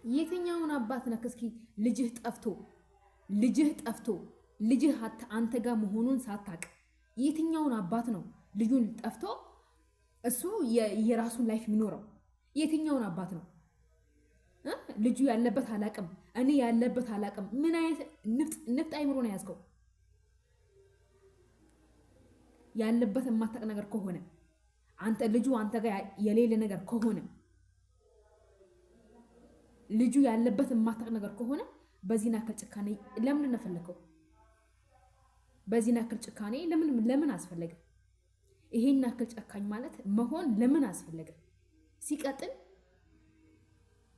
የትኛውን አባት ነህ? እስኪ ልጅህ ጠፍቶ ልጅህ አንተ ጋር መሆኑን ሳታቅ የትኛውን አባት ነው ልጁን ጠፍቶ እሱ የራሱን ላይፍ የሚኖረው? የትኛውን አባት ነው? ልጁ ያለበት አላቅም፣ እኔ ያለበት አላቅም። ምን አይነት ንፍጥ አይምሮ ነው ያዝከው? ያለበት የማታቅ ነገር ከሆነ አንተ ልጁ አንተ ጋር የሌለ ነገር ከሆነ ልጁ ያለበት የማታቅ ነገር ከሆነ በዚህ ናክል ጭካኔ ለምን ነው ፈለከው? በዚህ ናክል ጭካኔ ለምን አስፈለገ? ይሄን ናክል ጨካኝ ማለት መሆን ለምን አስፈለገ? ሲቀጥል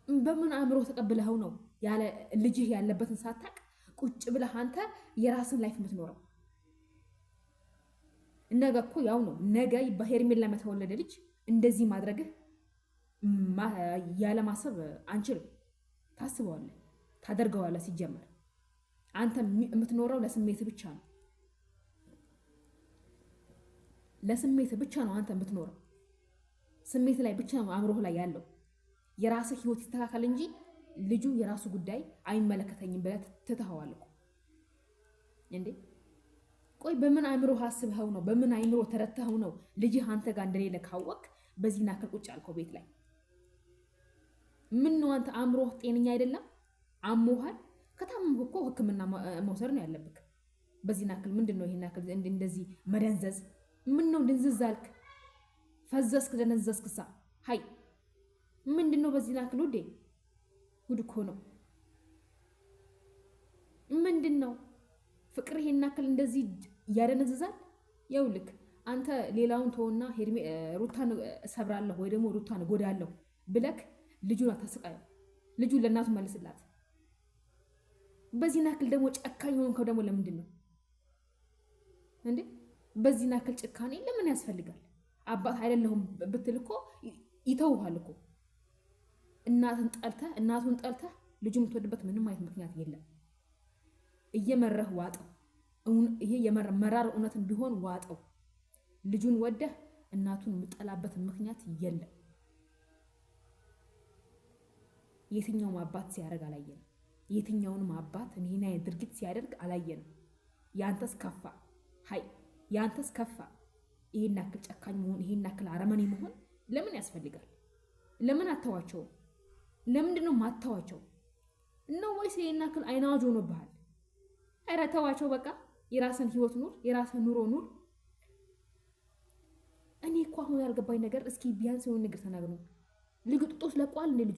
በምን አእምሮ ተቀብለኸው ነው ያለ ልጅህ ያለበትን ሳታቅ ቁጭ ብለህ አንተ የራስን ላይፍ የምትኖረው? ነገ እኮ ያው ነው። ነገ በሄርሜላ የተወለደ ልጅ እንደዚህ ማድረግህ ያለ ማሰብ አንችልም። ታስበዋለህ፣ ታደርገዋለህ። ሲጀመር አንተ የምትኖረው ለስሜት ብቻ ነው። ለስሜት ብቻ ነው አንተ የምትኖረው። ስሜት ላይ ብቻ ነው አእምሮህ ላይ ያለው። የራስህ ህይወት ይስተካከል እንጂ ልጁ የራሱ ጉዳይ አይመለከተኝም ብለህ ትተኸዋል እኮ እንዴ። ቆይ በምን አእምሮ ሐስብኸው ነው? በምን አእምሮ ተረተኸው ነው ልጅህ አንተ ጋር እንደሌለ ካወቅ በዚህ ናክል ቁጭ አልከው ቤት ላይ? ምን ነው አንተ አእምሮህ ጤነኛ አይደለም? አሞሃል? ከታመምክ እኮ ሕክምና መውሰድ ነው ያለብክ። በዚህ ናክል ምንድነው ይሄን ናክል እንደዚህ መደንዘዝ? ምን ነው ድንዝዝ አልክ? ፈዘስክ፣ ደነዘዝክሳ? ሃይ ምንድነው በዚህ ናክል? ውዴ ጉድ እኮ ነው። ምንድነው ፍቅር ይሄን ናክል እንደዚህ ያደነዝዛል? ይኸውልህ አንተ ሌላውን ተውና ሩታን እሰብራለሁ ወይ ደግሞ ሩታን እጎዳለሁ ብለክ ልጁን አታስቃየው። ልጁን ለእናቱ መልስላት። በዚህ ናክል ደግሞ ጨካኝ ሆንከው ደግሞ ለምንድን ነው እንዴ? በዚህ ናክል ጭካኔ ለምን ያስፈልጋል? አባት አይደለሁም ብትል እኮ ይተውሃል እኮ። እናቱን ጠልተህ ልጁ የምትወድበት ምንም አይነት ምክንያት የለም። እየመረህ ዋጠው። ይሄ መራር እውነትን ቢሆን ዋጠው። ልጁን ወደህ እናቱን የምጠላበት ምክንያት የለም። የትኛውም አባት ሲያደርግ አላየንም። የትኛውንም አባት ይሄን አይነት ድርጊት ሲያደርግ አላየንም። ያንተስ ከፋ። ሃይ ያንተስ ከፋ። ይሄን ያክል ጨካኝ መሆን፣ ይሄን ያክል አረመኔ መሆን ለምን ያስፈልጋል? ለምን አተዋቸው? ለምንድን ነው ማተዋቸው? ነው ወይስ ይሄን ያክል አይናጆ ሆኖብሃል? ኧረ ተዋቸው በቃ። የራስን ህይወት ኑር፣ የራስን ኑሮ ኑር። እኔ እኮ አሁን ያልገባኝ ነገር እስኪ ቢያንስ የሆነ ነገር ተናግሩ። ልጅ ጡጦስ ለቋል እንዴ?